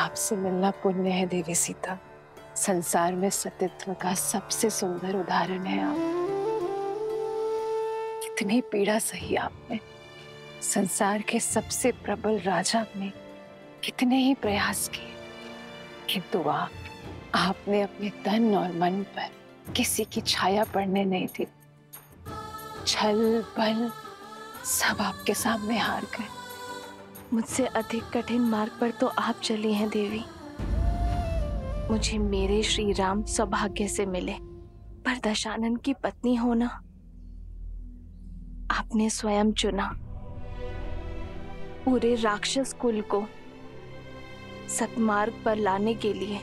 आपसे मिलना पुण्य है देवी सीता। संसार में सतीत्व का सबसे सुंदर उदाहरण है आप। कितनी पीड़ा सही आपने। संसार के सबसे प्रबल राजा ने कितने ही प्रयास किए, किंतु आपने अपने तन और मन पर किसी की छाया पड़ने नहीं दी। छल बल सब आपके सामने हार गए। मुझसे अधिक कठिन मार्ग पर तो आप चली हैं देवी। मुझे मेरे श्री राम सौभाग्य से मिले, पर दशानन की पत्नी होना आपने स्वयं चुना। पूरे राक्षस कुल को सतमार्ग पर लाने के लिए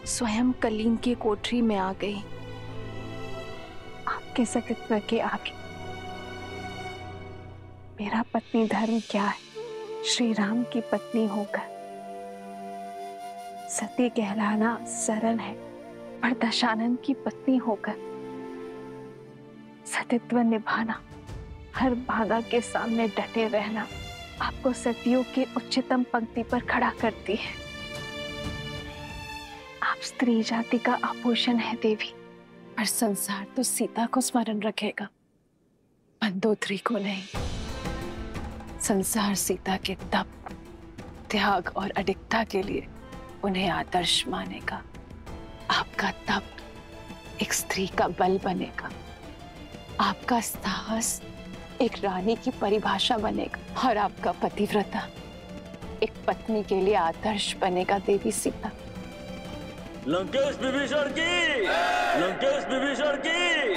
स्वयं कलीन की कोठरी में आ गई। आपके सतीत्व के आगे मेरा पत्नी धर्म क्या है? श्री राम की पत्नी होकर सती कहलाना सरल है, पर दशानन की पत्नी होकर सतीत्व निभाना, हर बाधा के सामने डटे रहना आपको सतियों के उच्चतम पंक्ति पर खड़ा करती है। आप स्त्री जाति का आभूषण है देवी। पर संसार तो सीता को स्मरण रखेगा, मंदोदरी को नहीं। संसार सीता के तप, त्याग और अडिगता के लिए उन्हें आदर्श मानेगा। आपका तप एक स्त्री का बल बनेगा, आपका साहस एक रानी की परिभाषा बनेगा, और आपका पतिव्रता एक पत्नी के लिए आदर्श बनेगा देवी सीता। लंकेश विभीषण की, लंकेश विभीषण की।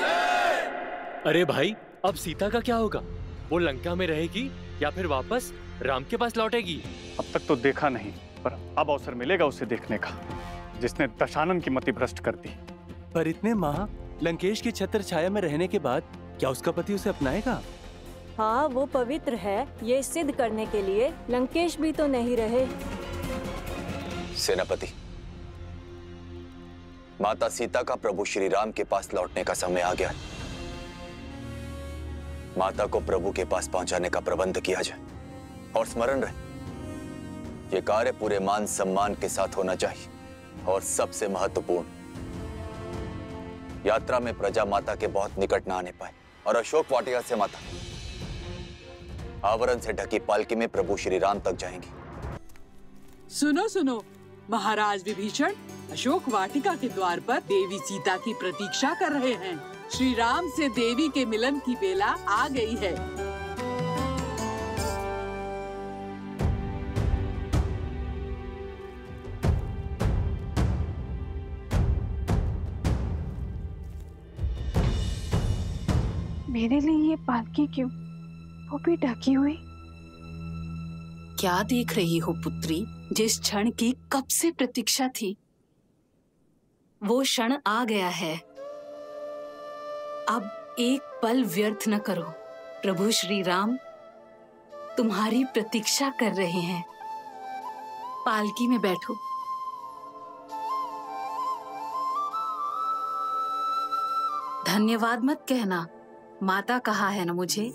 अरे भाई, अब सीता का क्या होगा? वो लंका में रहेगी या फिर वापस राम के पास लौटेगी? अब तक तो देखा नहीं, पर अब अवसर मिलेगा उसे देखने का, जिसने दशानन की मति भ्रष्ट कर दी। पर इतने माह लंकेश की छत्र छाया में रहने के बाद क्या उसका पति उसे अपनाएगा? हाँ, वो पवित्र है, ये सिद्ध करने के लिए लंकेश भी तो नहीं रहे। सेनापति, माता सीता का प्रभु श्री राम के पास लौटने का समय आ गया। माता को प्रभु के पास पहुंचाने का प्रबंध किया जाए, और स्मरण रहे, ये कार्य पूरे मान सम्मान के साथ होना चाहिए। और सबसे महत्वपूर्ण, यात्रा में प्रजा माता के बहुत निकट न आने पाए, और अशोक वाटिका से माता आवरण से ढकी पालकी में प्रभु श्री राम तक जाएंगी। सुनो सुनो, महाराज विभीषण अशोक वाटिका के द्वार पर देवी सीता की प्रतीक्षा कर रहे हैं। श्री राम से देवी के मिलन की बेला आ गई है। मेरे लिए ये पालकी क्यों, वो भी ढकी हुई? क्या देख रही हो पुत्री? जिस क्षण की कब से प्रतीक्षा थी, वो क्षण आ गया है। अब एक पल व्यर्थ न करो। प्रभु श्री राम तुम्हारी प्रतीक्षा कर रहे हैं। पालकी में बैठो। धन्यवाद मत कहना, माता कहा है ना मुझे।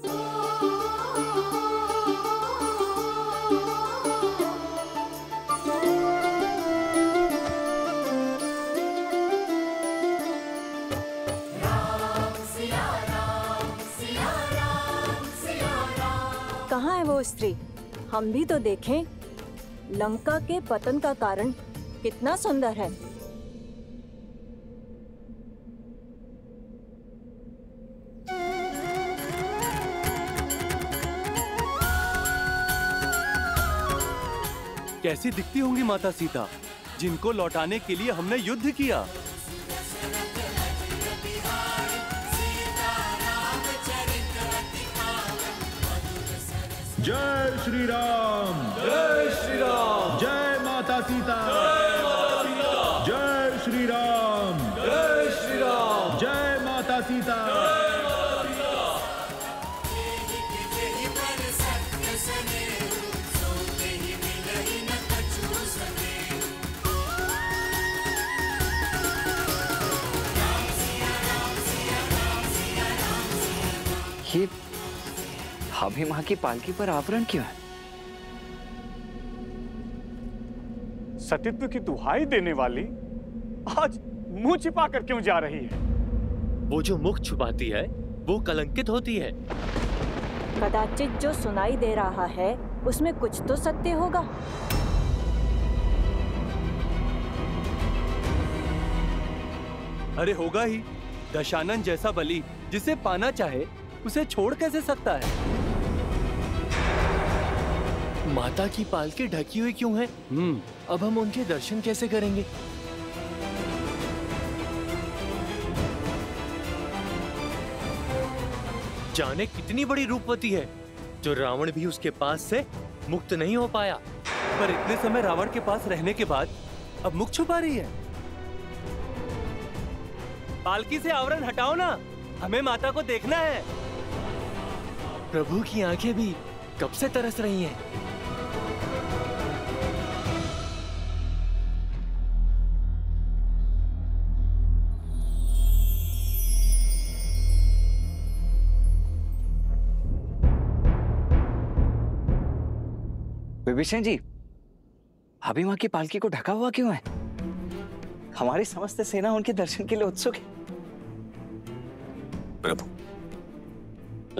कहाँ है वो स्त्री? हम भी तो देखें। लंका के पतन का कारण कितना सुंदर है। कैसी दिखती होंगी माता सीता, जिनको लौटाने के लिए हमने युद्ध किया। जय श्री राम, जय श्री राम, जय माता सीता, जय श्री राम, जय श्री राम, जय माता सीता। ये भाभी माँ की पालकी पर आवरण क्यों है? सतीत्व की दुहाई देने वाली आज मुंह छिपा कर क्यों जा रही है? वो जो मुख छुपाती है वो कलंकित होती है। कदाचित जो सुनाई दे रहा है उसमें कुछ तो सत्य होगा। अरे होगा ही। दशानन जैसा बलि जिसे पाना चाहे उसे छोड़ कैसे सकता है? माता की पालकी ढकी हुई क्यों है? अब हम उनके दर्शन कैसे करेंगे? जाने कितनी बड़ी रूपवती है जो रावण भी उसके पास से मुक्त नहीं हो पाया। पर इतने समय रावण के पास रहने के बाद अब मुख छुपा रही है। पालकी से आवरण हटाओ ना, हमें माता को देखना है। प्रभु की आंखें भी कब से तरस रही हैं। विभीषण जी, अभी माँ की पालकी को ढका हुआ क्यों है? हमारी समस्त सेना उनके दर्शन के लिए उत्सुक है। प्रभु,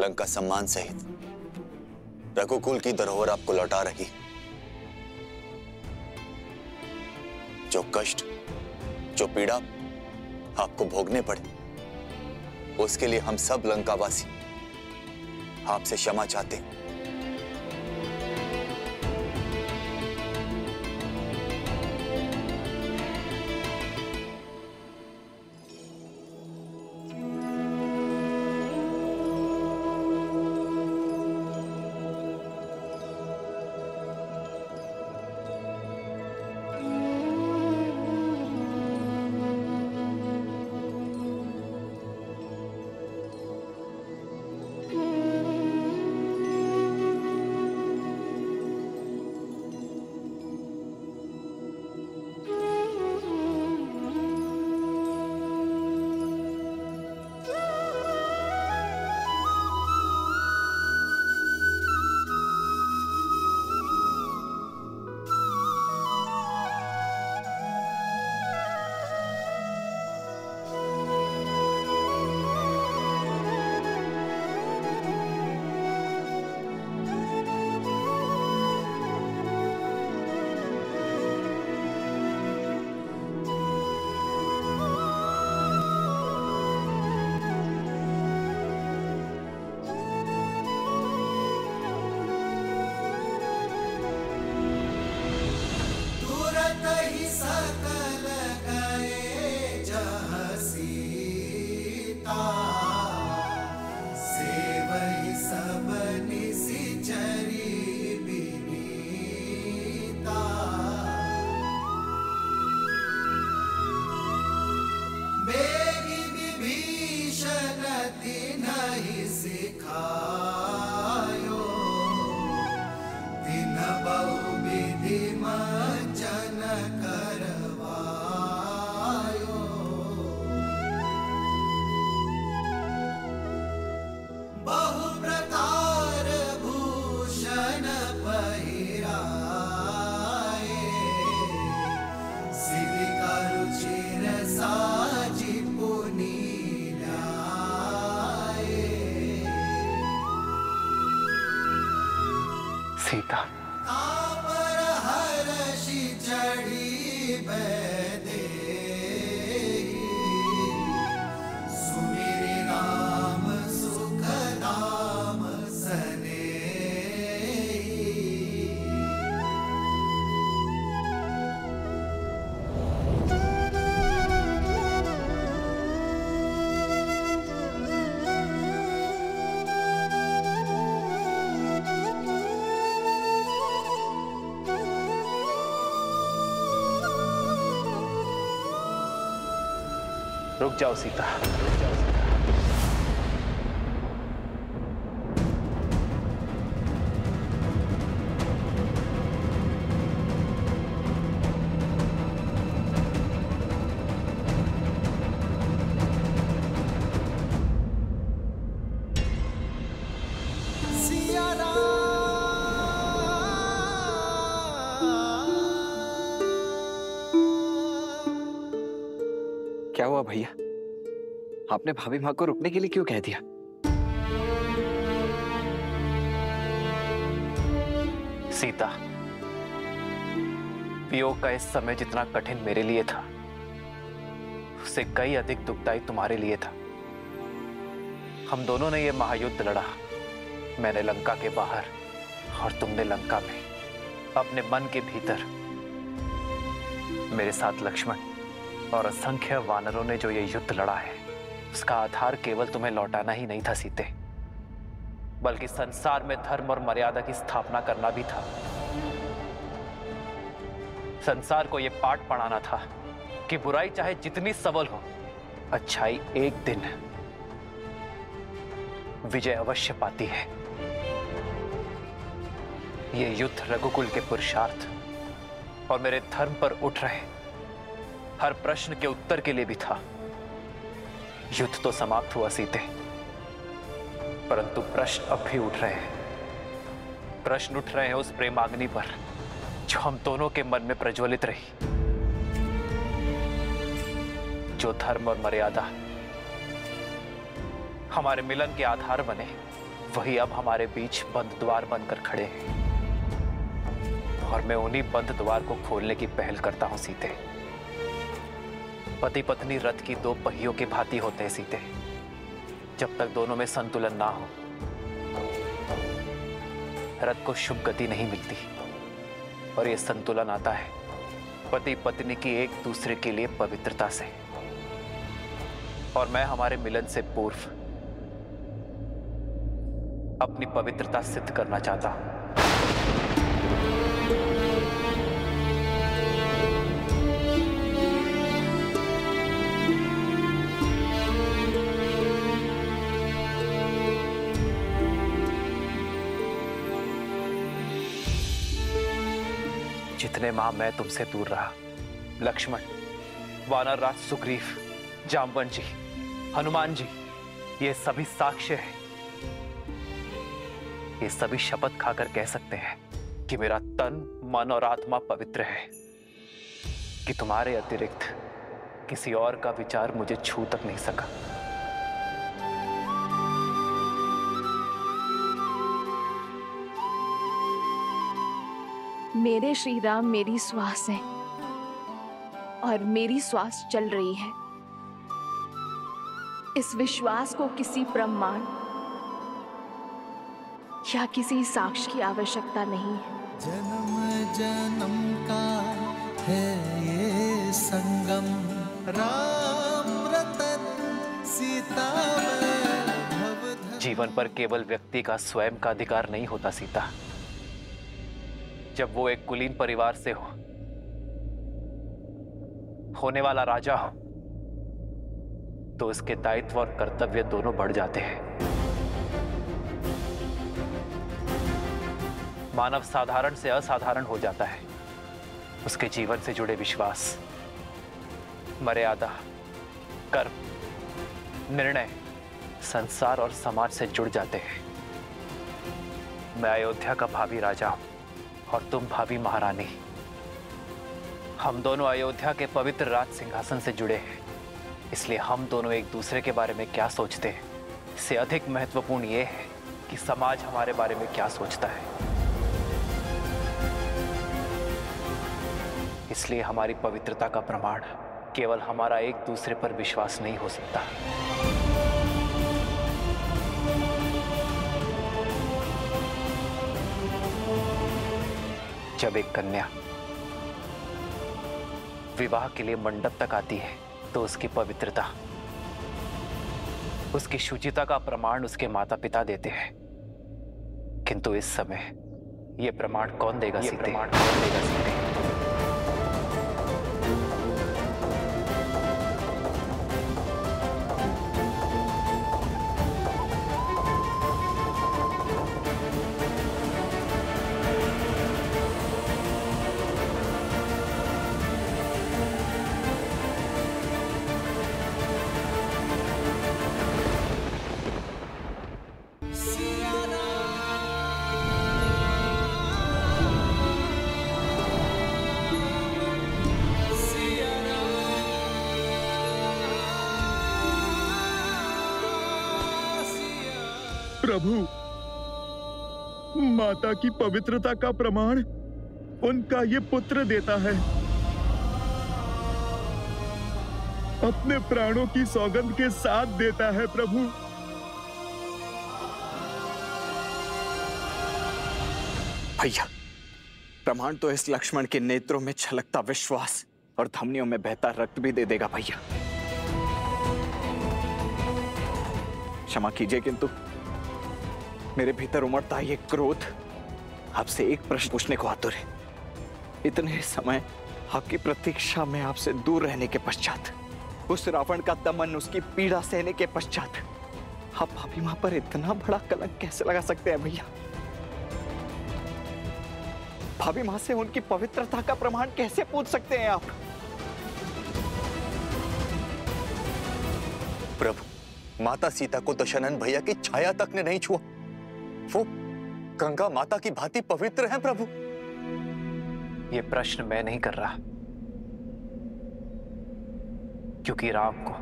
लंका सम्मान सहित रघुकुल की धरोहर आपको लौटा रही। जो कष्ट, जो पीड़ा आपको भोगने पड़े, उसके लिए हम सब लंकावासी आपसे क्षमा चाहते हैं। सीता, रुक जाओ सीता, रुक जाओ सीता। क्या हुआ भैया? आपने भाभी माँ को रुकने के लिए क्यों कह दिया? सीता, वियोग का इस समय जितना कठिन मेरे लिए था, उससे कई अधिक दुखदायी तुम्हारे लिए था। हम दोनों ने यह महायुद्ध लड़ा, मैंने लंका के बाहर और तुमने लंका में, अपने मन के भीतर। मेरे साथ लक्ष्मण और असंख्य वानरों ने जो ये युद्ध लड़ा है, उसका आधार केवल तुम्हें लौटाना ही नहीं था सीते, बल्कि संसार में धर्म और मर्यादा की स्थापना करना भी था। संसार को यह पाठ पढ़ाना था कि बुराई चाहे जितनी सबल हो, अच्छाई एक दिन विजय अवश्य पाती है। यह युद्ध रघुकुल के पुरुषार्थ और मेरे धर्म पर उठ रहे हर प्रश्न के उत्तर के लिए भी था। युद्ध तो समाप्त हुआ सीते, परंतु प्रश्न अब भी उठ रहे हैं। प्रश्न उठ रहे हैं उस प्रेमाग्नि पर जो हम दोनों के मन में प्रज्वलित रही। जो धर्म और मर्यादा हमारे मिलन के आधार बने, वही अब हमारे बीच बंद द्वार बनकर खड़े हैं, और मैं उन्हीं बंद द्वार को खोलने की पहल करता हूं सीते। पति पत्नी रथ की दो पहियों की भांति होते हैं सीते। जब तक दोनों में संतुलन ना हो, रथ को शुभ गति नहीं मिलती। और यह संतुलन आता है पति पत्नी की एक दूसरे के लिए पवित्रता से। और मैं हमारे मिलन से पूर्व अपनी पवित्रता सिद्ध करना चाहता हूं। जितने माह मैं तुमसे दूर रहा, लक्ष्मण, वानर राज सुग्रीव, जामवन जी, हनुमान जी, ये सभी साक्ष्य हैं। ये सभी शपथ खाकर कह सकते हैं कि मेरा तन, मन और आत्मा पवित्र है, कि तुम्हारे अतिरिक्त किसी और का विचार मुझे छू तक नहीं सका। मेरे श्री राम मेरी श्वास है और मेरी श्वास चल रही है। इस विश्वास को किसी प्रमाण या किसी साक्ष्य की आवश्यकता नहीं है। जन्म जन्म का है ये संगम, राम रतन सीता में। जीवन पर केवल व्यक्ति का स्वयं का अधिकार नहीं होता सीता। जब वो एक कुलीन परिवार से होने वाला राजा हो, तो उसके दायित्व और कर्तव्य दोनों बढ़ जाते हैं। मानव साधारण से असाधारण हो जाता है। उसके जीवन से जुड़े विश्वास, मर्यादा, कर्म, निर्णय संसार और समाज से जुड़ जाते हैं। मैं अयोध्या का भावी राजा हूं और तुम भावी महारानी। हम दोनों अयोध्या के पवित्र राज सिंहासन से जुड़े हैं, इसलिए हम दोनों एक दूसरे के बारे में क्या सोचते हैं, इससे अधिक महत्वपूर्ण यह है कि समाज हमारे बारे में क्या सोचता है। इसलिए हमारी पवित्रता का प्रमाण केवल हमारा एक दूसरे पर विश्वास नहीं हो सकता। जब एक कन्या विवाह के लिए मंडप तक आती है, तो उसकी पवित्रता, उसकी शुचिता का प्रमाण उसके माता पिता देते हैं। किंतु इस समय यह प्रमाण कौन देगा सीते? प्रभु, माता की पवित्रता का प्रमाण उनका ये पुत्र देता है। अपने प्राणों की सौगंध के साथ देता है प्रभु। भैया, प्रमाण तो इस लक्ष्मण के नेत्रों में छलकता विश्वास और धमनियों में बहता रक्त भी दे देगा भैया। क्षमा कीजिए, किंतु मेरे भीतर उमड़ता ये क्रोध आपसे एक प्रश्न पूछने को आतुर है। इतने समय आपकी प्रतीक्षा में आपसे दूर रहने के पश्चात, उस रावण का दमन, उसकी पीड़ा सहने के पश्चात, आप भाभी मां पर इतना बड़ा कलंक कैसे लगा सकते हैं भैया? भाभी मां से उनकी पवित्रता का प्रमाण कैसे पूछ सकते हैं आप? प्रभु, माता सीता को दशरथ भैया की छाया तक ने नहीं छुआ। वो गंगा माता की भांति पवित्र हैं प्रभु। ये प्रश्न मैं नहीं कर रहा, क्योंकि राम को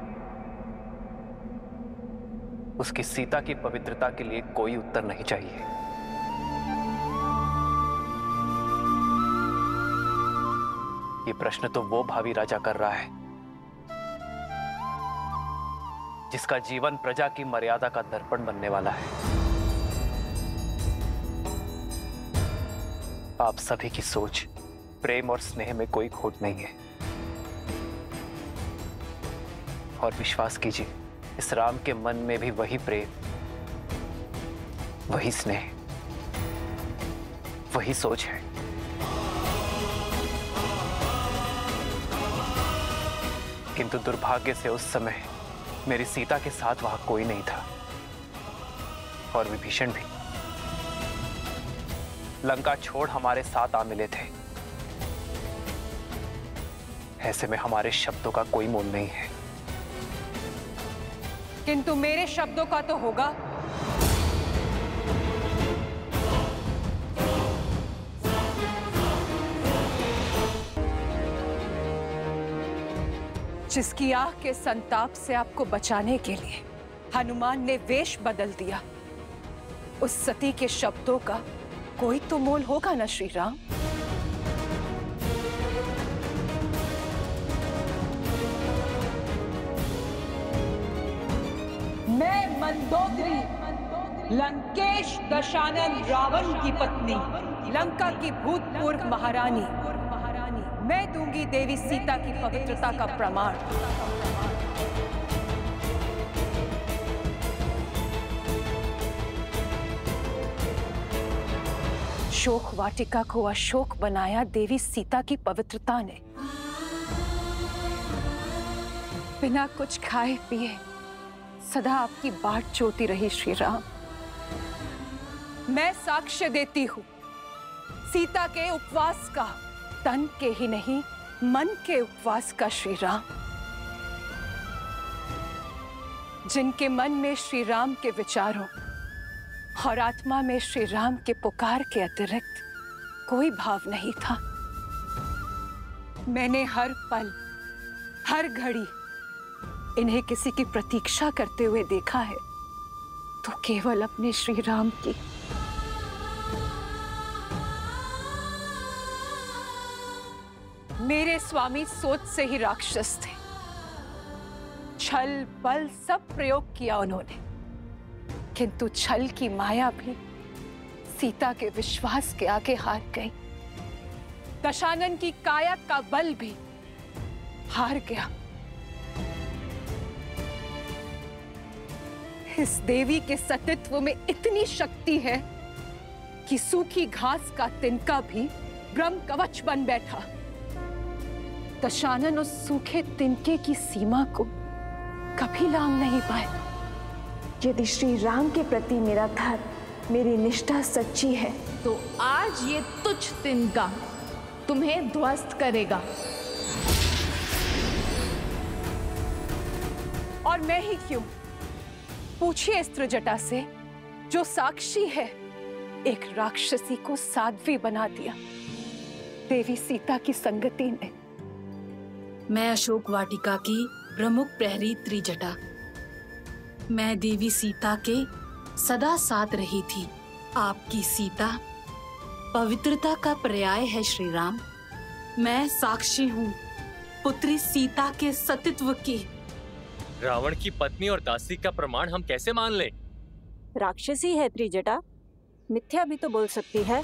उसकी सीता की पवित्रता के लिए कोई उत्तर नहीं चाहिए। ये प्रश्न तो वो भावी राजा कर रहा है जिसका जीवन प्रजा की मर्यादा का दर्पण बनने वाला है। आप सभी की सोच, प्रेम और स्नेह में कोई खोट नहीं है। और विश्वास कीजिए, इस राम के मन में भी वही प्रेम, वही स्नेह, वही सोच है। किंतु दुर्भाग्य से उस समय मेरी सीता के साथ वहां कोई नहीं था, और विभीषण भी लंका छोड़ हमारे साथ आ मिले थे। ऐसे में हमारे शब्दों का कोई मोल नहीं है। किंतु मेरे शब्दों का तो होगा। जिसकी आह के संताप से आपको बचाने के लिए हनुमान ने वेश बदल दिया, उस सती के शब्दों का कोई तो मोल होगा ना श्री राम? मैं मंदोदरी, लंकेश दशानन रावण की पत्नी, लंका की भूतपूर्व महारानी, मैं दूंगी देवी सीता की पवित्रता का प्रमाण। शोक वाटिका को अशोक बनाया देवी सीता की पवित्रता ने। बिना कुछ खाए पिए सदा आपकी बाट जोती रही श्री राम। मैं साक्ष्य देती हूं सीता के उपवास का, तन के ही नहीं मन के उपवास का श्री राम। जिनके मन में श्री राम के विचारों और आत्मा में श्री राम के पुकार के अतिरिक्त कोई भाव नहीं था। मैंने हर पल, हर घड़ी इन्हें किसी की प्रतीक्षा करते हुए देखा है, तो केवल अपने श्री राम की। मेरे स्वामी सोच से ही राक्षस थे। छल बल सब प्रयोग किया उन्होंने, किंतु छल की माया भी सीता के विश्वास के आगे हार गई। दशानन की काया का बल भी हार गया। इस देवी के सतीत्व में इतनी शक्ति है कि सूखी घास का तिनका भी ब्रह्म कवच बन बैठा। दशानन उस सूखे तिनके की सीमा को कभी लांघ नहीं पाए। यदि श्री राम के प्रति मेरा धर्म, मेरी निष्ठा सच्ची है, तो आज ये तुच्छ तिनका तुम्हें ध्वस्त करेगा। और मैं ही क्यों? पूछिए स्त्रजटा से, जो साक्षी है, एक राक्षसी को साध्वी बना दिया देवी सीता की संगति ने। मैं अशोक वाटिका की प्रमुख प्रहरी त्रिजटा, मैं देवी सीता के सदा साथ रही थी। आपकी सीता पवित्रता का पर्याय है श्री राम। मैं साक्षी हूँ पुत्री सीता के सतीत्व की। रावण की पत्नी और दासी का प्रमाण हम कैसे मान लें? राक्षसी है त्रिजटा, मिथ्या भी तो बोल सकती है।